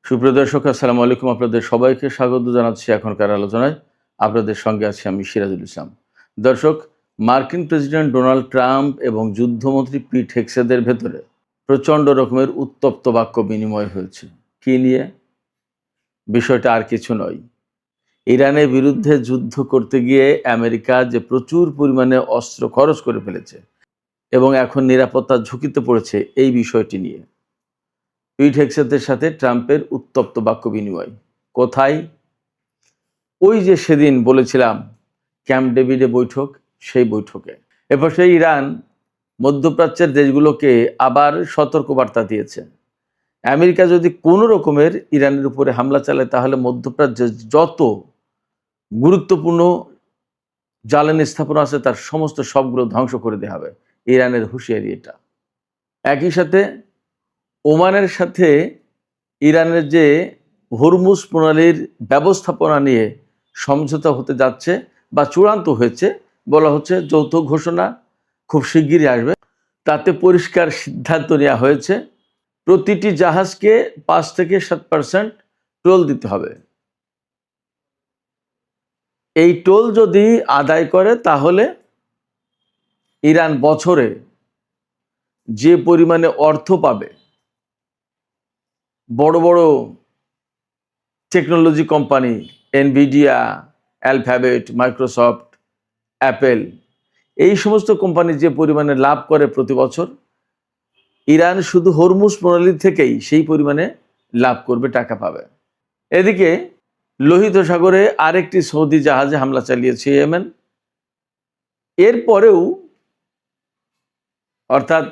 সুপ্রিয় দর্শক, আসসালামু আলাইকুম। আপনাদের সবাইকে স্বাগত জানাচ্ছি এখনকার আলোচনায়। আপনাদের সঙ্গে আছি আমি সিরাজুল ইসলাম। দর্শক, মার্কিন প্রেসিডেন্ট ডোনাল্ড ট্রাম্প এবং যুদ্ধমন্ত্রী পিট হেগসেথের ভেতরে প্রচণ্ড রকমের উত্তপ্ত বাক্য বিনিময় হয়েছে। কী নিয়ে? বিষয়টা আর কিছু নয়, ইরানের বিরুদ্ধে যুদ্ধ করতে গিয়ে আমেরিকা যে প্রচুর পরিমাণে অস্ত্র খরচ করে ফেলেছে এবং এখন নিরাপত্তার ঝুঁকিতে পড়েছে, এই বিষয়টি নিয়ে পিট হেগসেথের সাথে ট্রাম্পের উত্তপ্ত বাক্য বিনিময়। কোথায়? ওই যে সেদিন বলেছিলাম ক্যাম্প ডেভিডে বৈঠক, সেই বৈঠকে। এরপর সেই ইরান মধ্যপ্রাচ্যের দেশগুলোকে আবার সতর্কবার্তা দিয়েছে, আমেরিকা যদি কোনো রকমের ইরানের উপরে হামলা চালায় তাহলে মধ্যপ্রাচ্যের যত গুরুত্বপূর্ণ জ্বালানি স্থাপনা আছে তার সমস্ত সবগুলো ধ্বংস করে দেওয়া হবে। ইরানের হুঁশিয়ারি এটা। একই সাথে ওমানের সাথে ইরানের যে হরমুজ প্রণালীর ব্যবস্থাপনা নিয়ে সমঝোতা হতে যাচ্ছে বা চূড়ান্ত হয়েছে, বলা হচ্ছে যৌথ ঘোষণা খুব শিগগিরই আসবে। তাতে পরিষ্কার সিদ্ধান্ত নেওয়া হয়েছে প্রতিটি জাহাজকে 5 থেকে 7% টোল দিতে হবে। এই টোল যদি আদায় করে তাহলে ইরান বছরে যে পরিমাণে অর্থ পাবে, বড় বড় technology company Nvidia, Alphabet, Microsoft, Apple, এই সমস্ত কোম্পানি যে পরিমাণে লাভ করে প্রতি বছর, ইরান শুধু হরমুজ প্রণালী থেকেই সেই পরিমাণে লাভ করবে, টাকা পাবে। এদিকে লোহিত সাগরে আরেকটি সৌদি জাহাজে হামলা চালিয়েছে ইয়েমেন। এরপরেও অর্থাৎ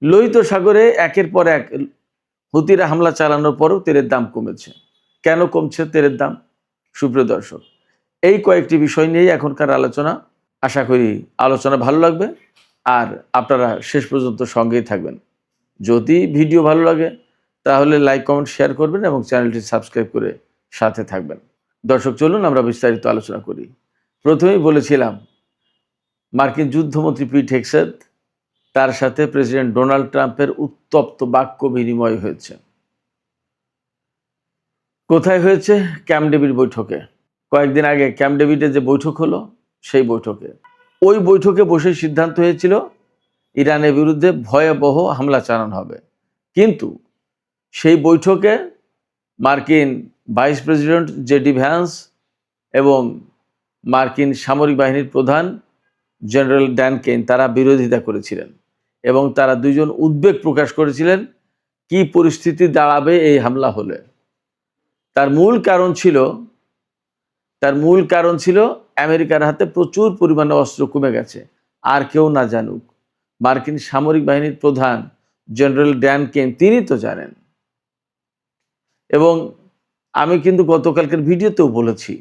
লোহিত সাগরে একের পর এক হুতিরা হামলা চালানোর পরেও তেলের দাম কমেছে। কেন কমছে তেলের দাম? সুপ্রিয় দর্শক, এই কয়েকটি বিষয় নিয়েই এখনকার আলোচনা। আশা করি আলোচনা ভালো লাগবে আর আপনারা শেষ পর্যন্ত সঙ্গেই থাকবেন। যদি ভিডিও ভালো লাগে তাহলে লাইক, কমেন্ট, শেয়ার করবেন এবং চ্যানেলটি সাবস্ক্রাইব করে সাথে থাকবেন। দর্শক, চলুন আমরা বিস্তারিত আলোচনা করি। প্রথমেই বলেছিলাম মার্কিন যুদ্ধমন্ত্রী পিট হেগসেথ, তার সাথে প্রেসিডেন্ট ডোনাল্ড ট্রাম্পের উত্তপ্ত বাক্য বিনিময় হয়েছে। কোথায় হয়েছে? ক্যাম্প ডেভিড বৈঠকে। কয়েকদিন আগে ক্যাম্প ডেভিডে যে বৈঠক হলো, সেই বৈঠকে, ওই বৈঠকে বসে সিদ্ধান্ত হয়েছিল ইরানের বিরুদ্ধে ভয়াবহ হামলা চালানো হবে। কিন্তু সেই বৈঠকে মার্কিন ভাইস প্রেসিডেন্ট জেডি ভ্যান্স এবং মার্কিন সামরিক বাহিনীর প্রধান জেনারেল ড্যান কেন তারা বিরোধিতা করেছিলেন এবং তারা দুইজন উদ্বেগ প্রকাশ করেছিলেন কি পরিস্থিতি দাঁড়াবে এই হামলা হলে। তার মূল কারণ ছিল আমেরিকার হাতে প্রচুর পরিমাণে অস্ত্র কমে গেছে। আর কেউ না জানুক, মার্কিন সামরিক বাহিনীর প্রধান জেনারেল ড্যান কেন তিনি তো জানেন। এবং আমি কিন্তু গতকালকের ভিডিওতেও বলেছি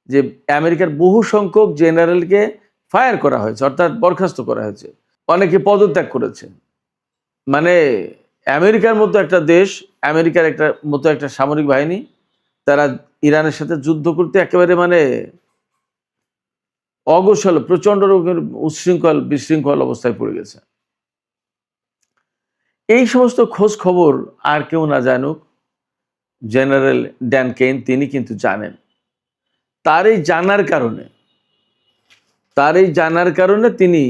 যে আমেরিকার বহু সংখ্যক জেনারেলকে ফায়ার করা হয়েছে, অর্থাৎ বরখাস্ত করা হয়েছে, অনেকে পদত্যাগ করেছে। মানে আমেরিকার মতো একটা দেশ, আমেরিকার মতো একটা সামরিক বাহিনী, তারা ইরানের সাথে যুদ্ধ করতে একেবারে অগোছালো, প্রচণ্ড রকমের বিশৃঙ্খল অবস্থায় পড়ে গেছে। এই সমস্ত খোঁজ খবর আর কেউ না জানুক, জেনারেল ড্যান কেন তিনি কিন্তু জানেন। তার এই জানার কারণে তিনি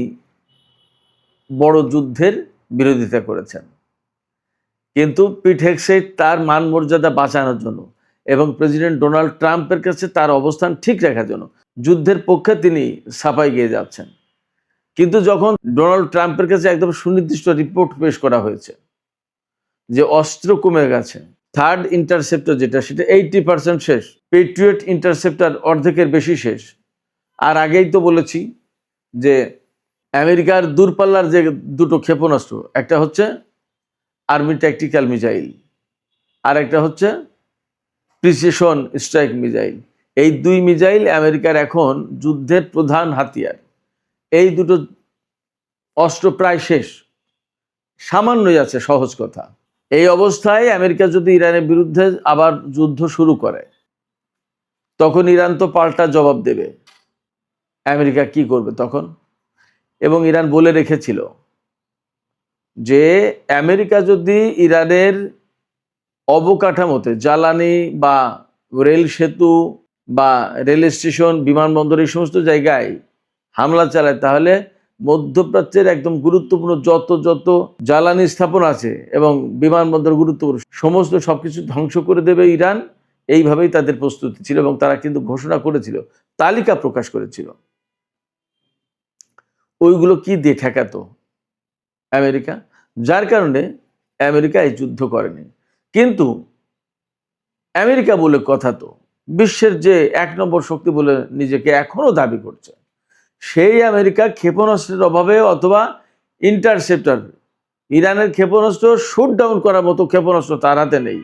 বড় যুদ্ধের বিরোধিতা করেছেন। কিন্তু পিট হেগসেথ তার মান মর্যাদা বাঁচানোর জন্য এবং প্রেসিডেন্ট ডোনাল্ড ট্রাম্পের কাছে তার অবস্থান ঠিক রাখার জন্য যুদ্ধের পক্ষে তিনি সাফাই গিয়ে যাচ্ছেন। কিন্তু যখন ডোনাল্ড ট্রাম্পের কাছে একদম সুনির্দিষ্ট রিপোর্ট পেশ করা হয়েছে যে অস্ত্র কমে গেছে, থার্ড ইন্টারসেপ্টর যেটা, সেটা 80% শেষ, পেট্রিয়ট ইন্টারসেপ্টর অর্ধেকের বেশি শেষ। আর আগেই তো বলেছি যে আমেরিকার দূরপাল্লার যে দুটো ক্ষেপণাস্ত্র, একটা হচ্ছে আর্মি ট্যাকটিক্যাল মিসাইল আর একটা হচ্ছে প্রিসিশন স্ট্রাইক মিসাইল, এই দুই মিসাইল আমেরিকার এখন যুদ্ধের প্রধান হাতিয়ার। এই দুটো অস্ত্র প্রায় শেষ, সামান্যই আছে, সহজ কথা। এই অবস্থায় আমেরিকা যদি ইরানের বিরুদ্ধে আবার যুদ্ধ শুরু করে তখন ইরান তো পাল্টা জবাব দেবে। আমেরিকা কি করবে তখন? এবং ইরান বলে রেখেছিল যে আমেরিকা যদি ইরানের অবকাঠামোতে জ্বালানি বা রেল সেতু বা রেল স্টেশন, বিমানবন্দর এই সমস্ত জায়গায় হামলা চালায়, তাহলে মধ্যপ্রাচ্যের একদম গুরুত্বপূর্ণ যত যত জ্বালানি স্থাপন আছে এবং বিমানবন্দর গুরুত্বপূর্ণ সমস্ত সবকিছু ধ্বংস করে দেবে ইরান। এইভাবেই তাদের প্রস্তুতি ছিল এবং তারা কিন্তু ঘোষণা করেছিল, তালিকা প্রকাশ করেছিল। ওইগুলো কি দিয়ে ঠেকাতো? আমেরিকা। যার কারণে আমেরিকা এই যুদ্ধ করেনি। কিন্তু আমেরিকা বলে কথা তো বিশ্বের যে ১ নম্বর শক্তি বলে নিজেকে এখনো দাবি করছে, সেই আমেরিকা ক্ষেপণাস্ত্রের অভাবে অথবা ইন্টারসেপ্টর, ইরানের ক্ষেপণাস্ত্র শুট ডাউন করার মতো ক্ষেপণাস্ত্র তার হাতে নেই।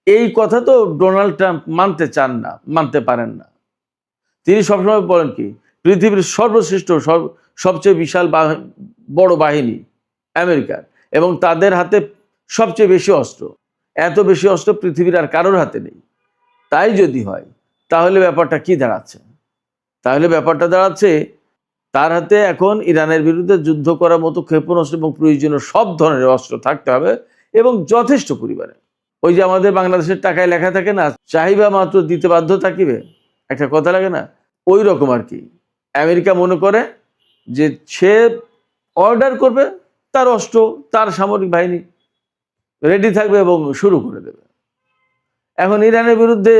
এই কথা তো ডোনাল্ড ট্রাম্প মানতে চান না, মানতে পারেন না। তিনি সবসময় বলেন কি, পৃথিবীর সর্বশ্রেষ্ঠ সবচেয়ে বিশাল বড় বাহিনী আমেরিকার, এবং তাদের হাতে সবচেয়ে বেশি অস্ত্র। এত বেশি অস্ত্র পৃথিবীর আর কারোর হাতে নেই। তাই যদি হয়, তাহলে ব্যাপারটা কি দাঁড়াচ্ছে? তাহলে ব্যাপারটা দাঁড়াচ্ছে তার হাতে এখন ইরানের বিরুদ্ধে যুদ্ধ করার মতো ক্ষেপণাস্ত্র এবং প্রয়োজনীয় সব ধরনের অস্ত্র থাকতে হবে এবং যথেষ্ট পরিমাণে। ওই যে আমাদের বাংলাদেশের টাকায় লেখা থাকে না, চাহিবা মাত্র দিতে বাধ্য থাকিবে, একটা কথা লাগে না, ওই রকম আর কি। আমেরিকা মনে করে যে সে অর্ডার করবে, তার অস্ত্র, তার সামরিক বাহিনী রেডি থাকবে এবং শুরু করে দেবে। এখন ইরানের বিরুদ্ধে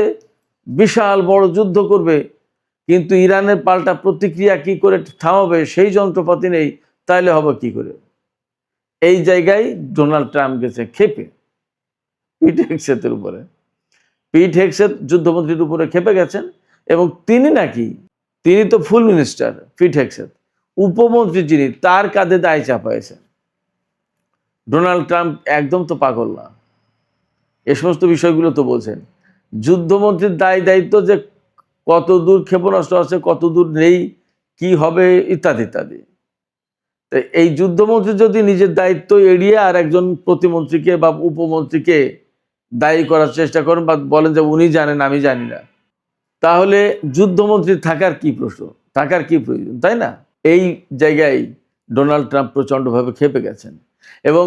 বিশাল বড় যুদ্ধ করবে, কিন্তু ইরানের পাল্টা প্রতিক্রিয়া কি করে থামাবে সেই যন্ত্রপাতি নেই, তাইলে হবে কি করে? এই জায়গায় ডোনাল্ড ট্রাম্প গেছে ক্ষেপে পিট হেগসেতের উপরে। পিট হেগসেত যুদ্ধমন্ত্রীর উপরে ক্ষেপে গেছেন এবং তিনি তো ফুল মিনিস্টার, পিট হেগসেত উপমন্ত্রী যিনি, তার কাঁধে দায় চাপাইছেন। ডোনাল্ড ট্রাম্প একদম তো পাগল না, এ সমস্ত বিষয়গুলো তো বলছেন। যুদ্ধমন্ত্রীর দায়িত্ব যে কত দূর ক্ষেপণাস্ত্র আছে, কত দূর নেই, কি হবে ইত্যাদি ইত্যাদি। তো এই যুদ্ধমন্ত্রী যদি নিজের দায়িত্ব এড়িয়ে আর একজন প্রতিমন্ত্রীকে বা উপমন্ত্রীকে দায়ী করার চেষ্টা করেন বা বলেন যে উনি জানেন আমি জানি না, তাহলে যুদ্ধমন্ত্রী থাকার কি প্রশ্ন, থাকার কি প্রয়োজন, তাই না? এই জায়গায় ডোনাল্ড ট্রাম্প প্রচণ্ডভাবে ক্ষেপে গেছেন। এবং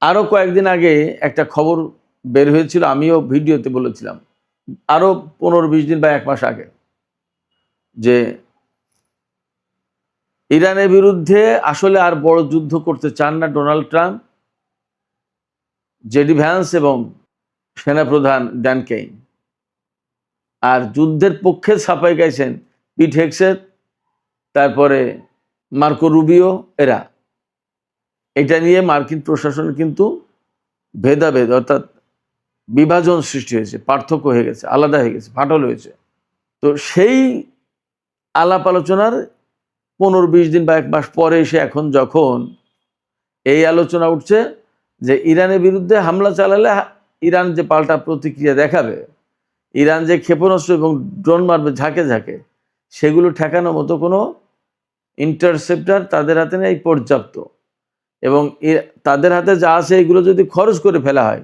আরও কয়েকদিন আগে একটা খবর বের হয়েছিল, আমিও ভিডিওতে বলেছিলাম, আরও 15-20 দিন বা 1 মাস আগে, যে ইরানের বিরুদ্ধে আসলে আর বড় যুদ্ধ করতে চান না ডোনাল্ড ট্রাম্প, জেডি ভ্যান্স এবং সেনাপ্রধান ড্যান কেইন। আর যুদ্ধের পক্ষে ছাপাই গাইছেন পিট হেগসেত, তারপরে মার্কো রুবিও, এরা। এটা নিয়ে মার্কিন প্রশাসন কিন্তু ভেদাভেদ অর্থাৎ বিভাজন সৃষ্টি হয়েছে, পার্থক্য হয়ে গেছে, আলাদা হয়ে গেছে, ফাটল হয়েছে। তো সেই আলাপ আলোচনার 15-20 দিন বা 1 মাস পরে এসে এখন যখন এই আলোচনা উঠছে যে ইরানের বিরুদ্ধে হামলা চালালে ইরান যে পাল্টা প্রতিক্রিয়া দেখাবে, ইরান যে ক্ষেপণাস্ত্র এবং ড্রোন মারবে ঝাঁকে ঝাঁকে, সেগুলো ঠেকানোর মতো কোনো ইন্টারসেপ্টার তাদের হাতে নেই পর্যাপ্ত। এবং তাদের হাতে যা আছে এগুলো যদি খরচ করে ফেলা হয়,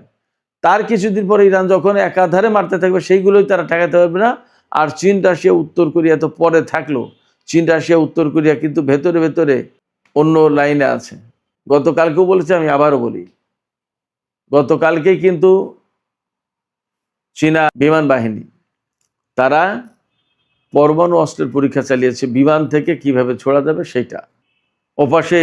তার কিছুদিন পরে ইরান যখন একাধারে মারতে থাকবে, সেইগুলোই তারা ঠেকাতে পারবে না। আর চীন, রাশিয়া, উত্তর কোরিয়া তো পরে থাকলো, চীন, রাশিয়া, উত্তর কোরিয়া কিন্তু ভেতরে ভেতরে অন্য লাইনে আছে। গতকালকেও বলেছি, আমি আবারও বলি, গতকালকেই কিন্তু চীনা বিমান বাহিনী তারা পরমাণু অস্ত্রের পরীক্ষা চালিয়েছে, বিমান থেকে কিভাবে ছোড়া যাবে সেটা। ওপাশে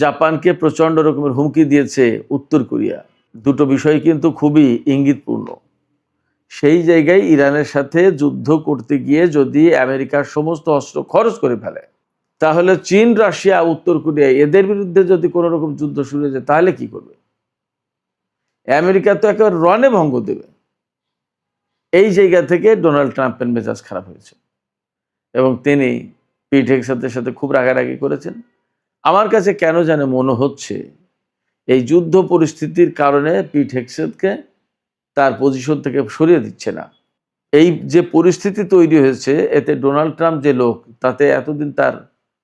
জাপানকে প্রচণ্ড রকমের হুমকি দিয়েছে উত্তর কোরিয়া। দুটো বিষয় কিন্তু খুবই ইঙ্গিতপূর্ণ। সেই জায়গায় ইরানের সাথে যুদ্ধ করতে গিয়ে যদি আমেরিকার সমস্ত অস্ত্র খরচ করে ফেলে, তাহলে চীন, রাশিয়া, উত্তর কোরিয়া এদের বিরুদ্ধে যদি কোনো রকম যুদ্ধ শুরু হয়ে যায়, তাহলে কি করবে? আমেরিকা তো একেবারে রণে ভঙ্গ দেবে। এই জায়গা থেকে ডোনাল্ড ট্রাম্পের মেজাজ খারাপ হয়েছে এবং তিনি পিট হেগসেতের সাথে খুব রাগারাগি করেছেন। আমার কাছে কেন জানে মনে হচ্ছে এই যুদ্ধ পরিস্থিতির কারণে পিট হেগসেতকে তার পজিশন থেকে সরিয়ে দিচ্ছে না। এই যে পরিস্থিতি তৈরি হয়েছে, এতে ডোনাল্ড ট্রাম্প যে লোক, তাতে এতদিন তার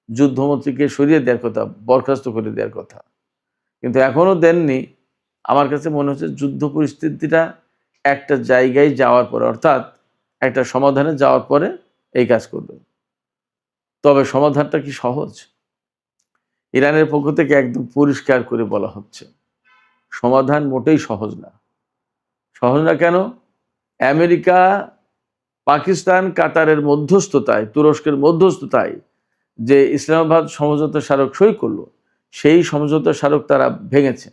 যুদ্ধমন্ত্রীকে সরিয়ে দেওয়ার কথা, বরখাস্ত করে দেওয়ার কথা, কিন্তু এখনও দেননি। আমার কাছে মনে হচ্ছে যুদ্ধ পরিস্থিতিটা একটা জায়গায় যাওয়ার পরে, অর্থাৎ একটা সমাধানে যাওয়ার পরে এই কাজ করবে। তবে সমাধানটা কি সহজ? ইরানের পক্ষ থেকে একদম পরিষ্কার করে বলা হচ্ছে, সমাধান মোটেই সহজ না। সহজ না কেন? আমেরিকা, পাকিস্তান, কাতারের মধ্যস্থতায়, তুরস্কের মধ্যস্থতায় যে ইসলামাবাদ সমঝোতা স্মারক সই করলো, সেই সমঝোতা স্মারক তারা ভেঙেছে,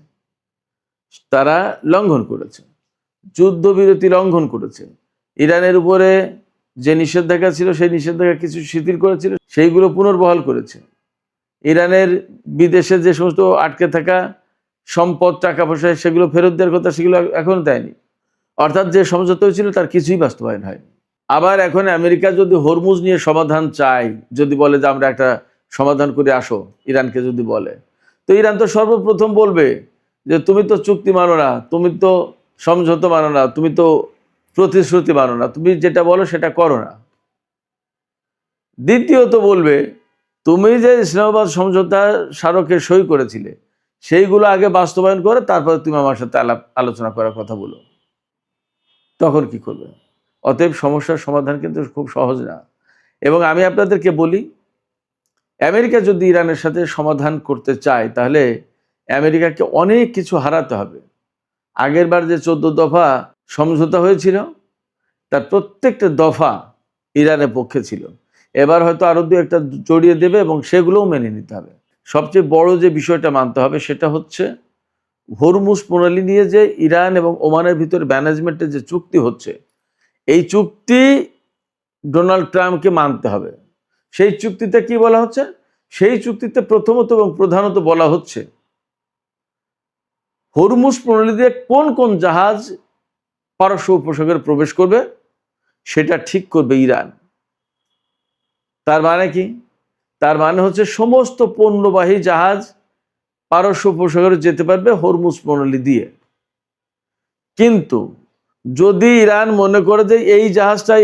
তারা লঙ্ঘন করেছে, যুদ্ধবিরতি লঙ্ঘন করেছে। ইরানের উপরে যে নিষেধাজ্ঞা ছিল সেই নিষেধাজ্ঞা কিছু শিথিল করেছিল, সেইগুলো পুনর্বহাল করেছে। ইরানের বিদেশে যে সমস্ত আটকে থাকা সম্পদ, টাকা পয়সা, সেগুলো ফেরত দেওয়ার কথা, সেগুলো এখনো দেয়নি। অর্থাৎ যে সমঝোতা হয়েছিল তার কিছুই বাস্তবায়ন হয়নি। আবার এখন আমেরিকা যদি হরমুজ নিয়ে সমাধান চায়, যদি বলে যে আমরা একটা সমাধান করে আসো, ইরানকে যদি বলে, তো ইরান তো সর্বপ্রথম বলবে যে তুমি তো চুক্তি মানো না, তুমি তো সমঝোতা মানো না, তুমি তো প্রতিশ্রুতি মানো না, তুমি যেটা বলো সেটা করো না। দ্বিতীয়ত বলবে তুমি যে ইসলামাবাদ সমঝোতা স্মারকে সই করেছিলে সেইগুলো আগে বাস্তবায়ন করে তারপরে তুমি আমার সাথে আলোচনা করার কথা বলো। তখন কি করবে? অতএব সমস্যার সমাধান কিন্তু খুব সহজ না। এবং আমি আপনাদেরকে বলি, আমেরিকা যদি ইরানের সাথে সমাধান করতে চায় তাহলে আমেরিকাকে অনেক কিছু হারাতে হবে। আগের বার যে 14 দফা সমঝোতা হয়েছিল তার প্রত্যেকটা দফা ইরানের পক্ষে ছিল। এবার হয়তো আরো দু একটা জড়িয়ে দেবে এবং সেগুলোও মেনে নিতে হবে। সবচেয়ে বড় যে বিষয়টা মানতে হবে সেটা হচ্ছে হরমুজ প্রণালী নিয়ে যে ইরান এবং ওমানের ভিতরে ম্যানেজমেন্টের যে চুক্তি হচ্ছে, এই চুক্তি ডোনাল্ড ট্রাম্পকে মানতে হবে। সেই চুক্তিতে কি বলা হচ্ছে? সেই চুক্তিতে প্রথমত এবং প্রধানত বলা হচ্ছে হরমুজ প্রণালী দিয়ে কোন কোন জাহাজ পারস্য উপসাগরে প্রবেশ করবে সেটা ঠিক করবে ইরান। তার মানে কি? তার মানে হচ্ছে সমস্ত পণ্যবাহী জাহাজ পারস্য উপসাগরে যেতে পারবে হরমুজ প্রণালী দিয়ে। কিন্তু যদি ইরান মনে করে যে এই জাহাজটা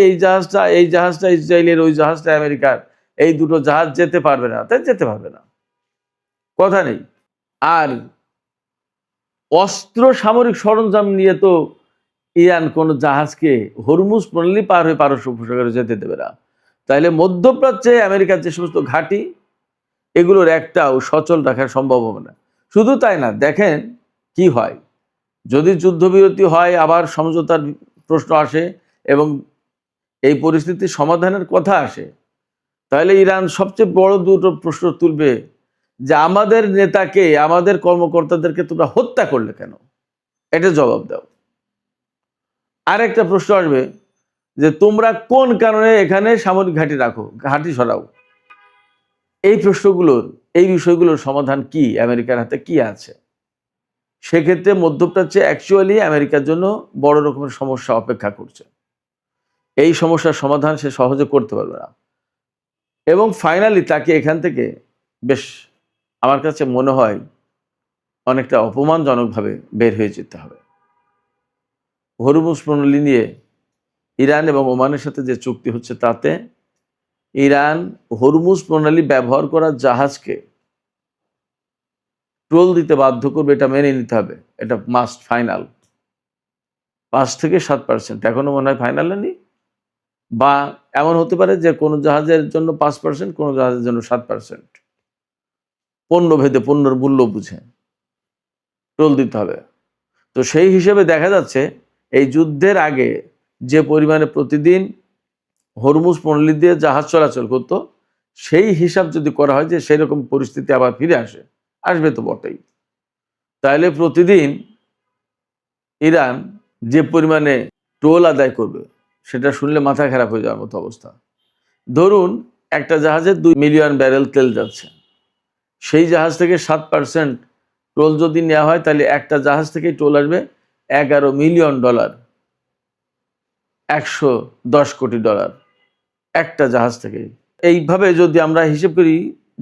ইসরায়েলের, ওই জাহাজটা আমেরিকার, এই দুটো জাহাজ যেতে পারবে না, তাই যেতে পারবে না, কথা নেই। আর অস্ত্র সামরিক সরঞ্জাম নিয়ে তো ইরান কোনো জাহাজকে হরমুজ প্রণালী পার হয়ে পারস্য উপসাগরে যেতে দেবে না। তাইলে মধ্যপ্রাচ্যে আমেরিকার যে সমস্ত ঘাঁটি, এগুলোর একটাও সচল রাখা সম্ভব হবে না। শুধু তাই না, দেখেন কি হয় যদি যুদ্ধবিরতি হয়, আবার সমঝোতার প্রশ্ন আসে এবং এই পরিস্থিতির সমাধানের কথা আসে, তাহলে ইরান সবচেয়ে বড় দুটো প্রশ্ন তুলবে যে আমাদের নেতাকে, আমাদের কর্মকর্তাদেরকে তোমরা হত্যা করলে কেন, এটা জবাব দাও। আরেকটা প্রশ্ন আসবে যে তোমরা কোন কারণে এখানে সামরিক ঘাঁটি রাখো, ঘাঁটি সরাও। এই প্রশ্নগুলোর, এই বিষয়গুলোর সমাধান কি, আমেরিকার হাতে কি আছে? সেক্ষেত্রে মধ্যপ্রাচ্যে অ্যাকচুয়ালি আমেরিকার জন্য বড় রকমের সমস্যা অপেক্ষা করছে। এই সমস্যার সমাধান সে সহজে করতে পারবে না এবং ফাইনালি তাকে এখান থেকে বেশ, আমার কাছে মনে হয়, অনেকটা অপমানজনকভাবে বের হয়ে যেতে হবে। হরমুজ প্রণালী নিয়ে ইরান এবং ওমানের সাথে যে চুক্তি হচ্ছে তাতে ইরান হরমুজ প্রণালী ব্যবহার করা জাহাজকে টোল দিতে বাধ্য করবে, এটা মেনে নিতে হবে, এটা মাস্ট, ফাইনাল। 5 থেকে 7%, এখনো মনে হয় ফাইনালে নেই, বা এমন হতে পারে যে কোনো জাহাজের জন্য 5%, কোনো জাহাজের জন্য 7%, পণ্য ভেদে, পণ্যের মূল্য বুঝে টোল দিতে হবে। তো সেই হিসেবে দেখা যাচ্ছে এই যুদ্ধের আগে যে পরিমাণে প্রতিদিন হরমুজ প্রণালী দিয়ে জাহাজ চলাচল করতো, সেই হিসাব যদি করা হয় যে সেই রকম পরিস্থিতি আবার ফিরে আসবে তো বটেই, তাহলে প্রতিদিন ইরান যে পরিমাণে টোল আদায় করবে সেটা শুনলে মাথা খারাপ হয়ে যাওয়ার মতো অবস্থা। ধরুন একটা জাহাজে 2 মিলিয়ন ব্যারেল তেল যাচ্ছে, সেই জাহাজ থেকে 7% টোল যদি নেওয়া হয় তাহলে একটা জাহাজ থেকেই টোল আসবে $11 মিলিয়ন, $110 কোটি, একটা জাহাজ থেকে। এইভাবে যদি আমরা হিসেব করি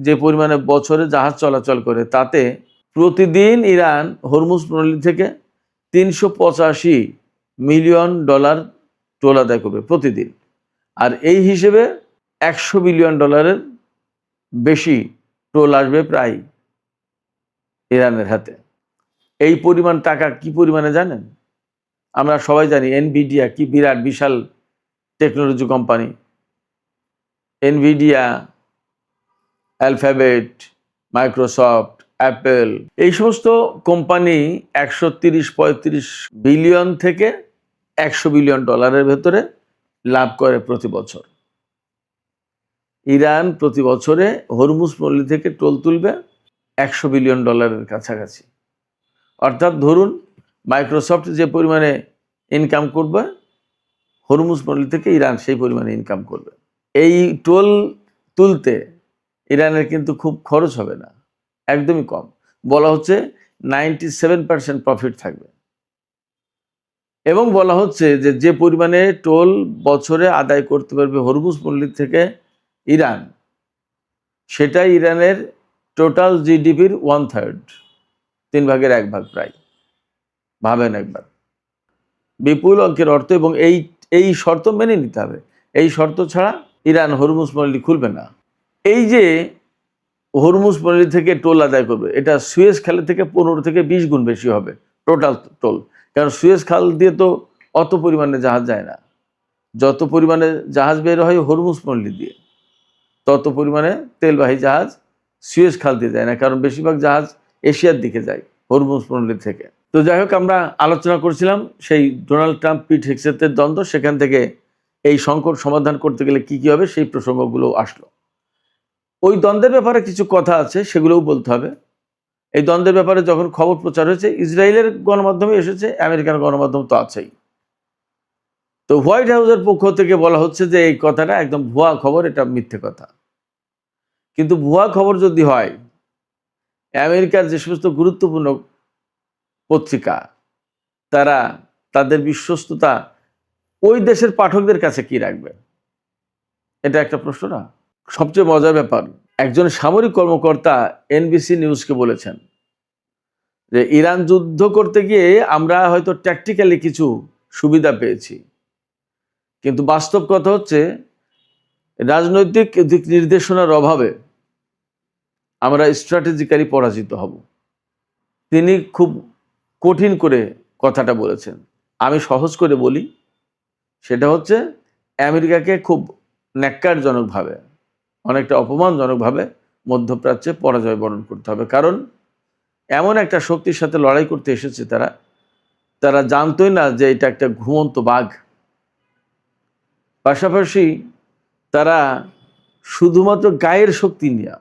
যে পরিমাণে বছরে জাহাজ চলাচল করে, তাতে প্রতিদিন ইরান হরমুজ প্রণালী থেকে $385 মিলিয়ন টোল আদায় করবে প্রতিদিন। আর এই হিসেবে $100 বিলিয়ন বেশি টোল আসবে প্রায় ইরানের হাতে। এই পরিমাণ টাকা কি পরিমাণে জানেন? আমরা সবাই জানি এনভিডিয়া কি বিরাট বিশাল technology company. Nvidia, Alphabet, Microsoft, Apple, এই সমস্ত কোম্পানি 130-135 বিলিয়ন থেকে $100 বিলিয়ন ভেতরে লাভ করে প্রতি বছর। ইরান প্রতি বছরে হরমুজ পল্লী থেকে টোল তুলবে $100 বিলিয়ন কাছাকাছি। অর্থাৎ ধরুন মাইক্রোসফট যে পরিমাণে ইনকাম করবে, হরমুজ পল্লী থেকে ইরান সেই পরিমাণে ইনকাম করবে। এই টোল তুলতে ইরানের কিন্তু খুব খরচ হবে না, একদমই কম। বলা হচ্ছে 97% প্রফিট থাকবে, এবং বলা হচ্ছে যে পরিমাণে টোল বছরে আদায় করতে পারবে হরমুজ পল্লী থেকে ইরান, সেটা ইরানের টোটাল জিডিপির 1/3, 3 ভাগের 1 ভাগ প্রায়। ভাবেন একবার, বিপুল অঙ্কের অর্থ। এবং এই শর্ত মেনে নিতে হবে, এই শর্ত ছাড়া ইরান হরমুজ পল্লী খুলবে না। এই যে হরমুজ পল্লী থেকে টোল আদায় করবে, এটা সুয়েজ খালের থেকে 15 থেকে 20 গুণ বেশি হবে টোটাল টোল। কারণ সুয়েজ খাল দিয়ে তো অত পরিমাণে জাহাজ যায় না, যত পরিমাণে জাহাজ বের হয় হরমুজ পল্লী দিয়ে, তত পরিমাণে তেলবাহী জাহাজ সুয়েজ খাল দিয়ে যায় না, কারণ বেশিরভাগ জাহাজ এশিয়ার দিকে যায় হরমুজ পল্লী থেকে। তো যাই হোক, আমরা আলোচনা করছিলাম সেই ডোনাল্ড ট্রাম্প পিট হেগসেথের দ্বন্দ্ব, সেখান থেকে এই সংকট সমাধান করতে গেলে কি হবে সেই প্রসঙ্গগুলো আসলো। ওই দ্বন্দ্বের ব্যাপারে কিছু কথা আছে, সেগুলোও বলতে হবে। এই দ্বন্দ্বের ব্যাপারে যখন খবর প্রচার হয়েছে, ইসরায়েলের গণমাধ্যমে এসেছে, আমেরিকান গণমাধ্যম তো আছেই। তো হোয়াইট হাউসের পক্ষ থেকে বলা হচ্ছে যে এই কথাটা একদম ভুয়া খবর, এটা মিথ্যে কথা। কিন্তু ভুয়া খবর যদি হয়, আমেরিকার যে সমস্ত গুরুত্বপূর্ণ পত্রিকা, তারা তাদের বিশ্বস্ততা ওই দেশের পাঠকদের কাছে কি রাখবে? এটা একটা প্রশ্ন না? সবচেয়ে মজার ব্যাপার, একজন সামরিক কর্মকর্তা এনবিসি নিউজকে বলেছেন যে ইরান যুদ্ধ করতে গিয়ে আমরা হয়তো ট্যাকটিক্যালি কিছু সুবিধা পেয়েছি, কিন্তু বাস্তব কথা হচ্ছে রাজনৈতিক দিক নির্দেশনার অভাবে আমরা স্ট্র্যাটেজিক্যালি পরাজিত হব। তিনি খুব কঠিন করে কথাটা বলেছেন। আমি সহজ করে বলি, সেটা হচ্ছে আমেরিকাকে খুব ন্যাক্কারজনকভাবে, অনেকটা অপমানজনকভাবে মধ্যপ্রাচ্যে পরাজয় বরণ করতে হবে। কারণ এমন একটা শক্তির সাথে লড়াই করতে এসেছে তারা জানতোই না যে এটা একটা ঘুমন্ত বাঘ। পাশাপাশি তারা শুধুমাত্র গায়ের শক্তি নিয়ে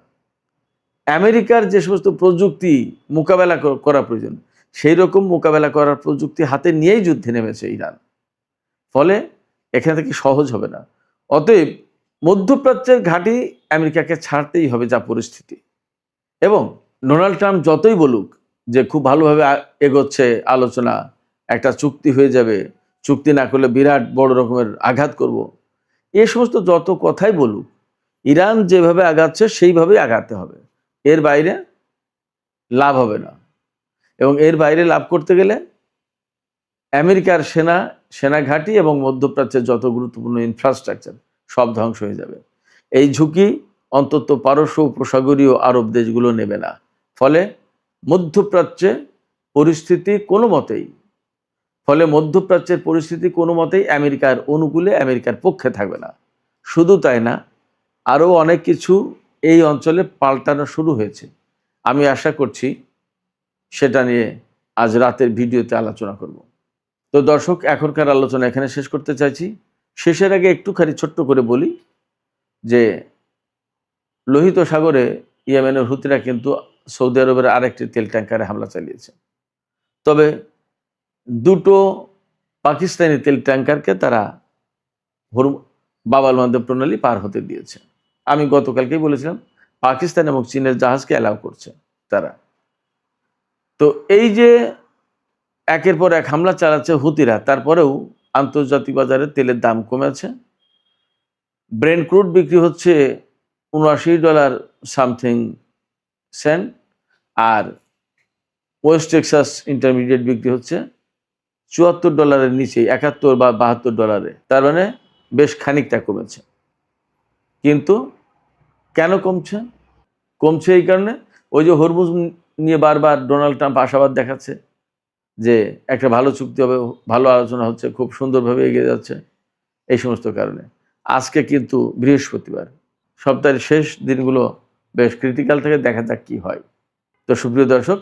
আমেরিকার যে সমস্ত প্রযুক্তি মোকাবেলা করা প্রয়োজন, সেই রকম মোকাবেলা করার প্রযুক্তি হাতে নিয়েই যুদ্ধে নেমেছে ইরান। ফলে এখান থেকে সহজ হবে না। অতএব মধ্যপ্রাচ্যের ঘাঁটি আমেরিকাকে ছাড়তেই হবে, যা পরিস্থিতি। এবং ডোনাল্ড ট্রাম্প যতই বলুক যে খুব ভালোভাবে এগোচ্ছে আলোচনা, একটা চুক্তি হয়ে যাবে, চুক্তি না করলে বিরাট বড় রকমের আঘাত করব, এ সমস্ত যত কথাই বলুক, ইরান যেভাবে আগাচ্ছে সেইভাবেই আগাতে হবে, এর বাইরে লাভ হবে না। এবং এর বাইরে লাভ করতে গেলে আমেরিকার সেনা ঘাঁটি এবং মধ্যপ্রাচ্যের যত গুরুত্বপূর্ণ ইনফ্রাস্ট্রাকচার সব ধ্বংস হয়ে যাবে। এই ঝুঁকি অন্তত পারস্য উপসাগরীয় আরব দেশগুলো নেবে না। ফলে মধ্যপ্রাচ্যে পরিস্থিতি কোনো মতেই আমেরিকার অনুকূলে, আমেরিকার পক্ষে থাকবে না। শুধু তাই না, আরও অনেক কিছু এই অঞ্চলে পাল্টানো শুরু হয়েছে। আমি আশা করছি সেটা নিয়ে আজ রাতের ভিডিওতে আলোচনা করব। তো দর্শক, এখনকার আলোচনা এখানে শেষ করতে চাইছি। শেষের আগে একটুখানি ছোট্ট করে বলি যে লোহিত সাগরে ইয়েমেনের হুতিরা কিন্তু সৌদি আরবের আরেকটি তেল ট্যাঙ্কারে হামলা চালিয়েছে। তবে দুটো পাকিস্তানি তেল ট্যাঙ্কারকে তারা বাব আল মানদেব প্রণালী পার হতে দিয়েছে। আমি গতকালকেই বলেছিলাম, পাকিস্তান এবং চীনের জাহাজকে অ্যালাউ করছে তারা। তো এই যে একের পর এক হামলা চালাচ্ছে হুতিরা, তারপরেও আন্তর্জাতিক বাজারে তেলের দাম কমেছে। ব্রেন্ট ক্রুড বিক্রি হচ্ছে $79 সামথিং সেন্ট, আর ওয়েস্ট টেক্সাস ইন্টারমিডিয়েট বিক্রি হচ্ছে $74 নিচে, 71 বা $72। তার মানে বেশ খানিকটা কমেছে। কিন্তু কেন কমছে এই কারণে, ওই যে হরমুজ নিয়ে বারবার ডোনাল্ড ট্রাম্প আশাবাদ দেখাচ্ছে যে একটা ভালো চুক্তি হবে, ভালো আলোচনা হচ্ছে, খুব সুন্দরভাবে এগিয়ে যাচ্ছে। এই সমস্ত কারণে আজকে কিন্তু বৃহস্পতিবার, সপ্তাহের শেষ দিনগুলো বেশ ক্রিটিক্যাল থেকে, দেখা যাক কি হয়। তো সুপ্রিয় দর্শক,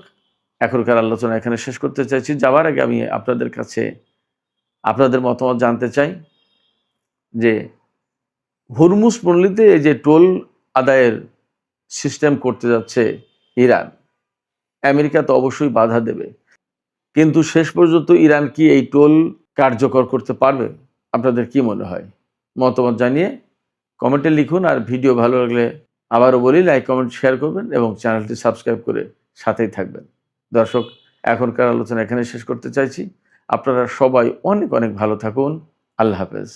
এখনকার আলোচনা এখানে শেষ করতে চাইছি। যাওয়ার আগে আমি আপনাদের কাছে আপনাদের মতামত জানতে চাই যে হরমুজ পল্লীতে এই যে টোল আদায়ের সিস্টেম করতে যাচ্ছে ইরান, আমেরিকা তো অবশ্যই বাধা দেবে, কিন্তু শেষ পর্যন্ত ইরান কি এই টোল কার্যকর করতে পারবে? আপনাদের কি মনে হয়? মতামত জানিয়ে কমেন্টে লিখুন। আর ভিডিও ভালো লাগলে আবারও বলি, লাইক, কমেন্ট, শেয়ার করবেন এবং চ্যানেলটি সাবস্ক্রাইব করে সাথেই থাকবেন। দর্শক, এখনকার আলোচনা এখানে শেষ করতে চাইছি। আপনারা সবাই অনেক অনেক ভালো থাকুন। আল্লাহ হাফেজ।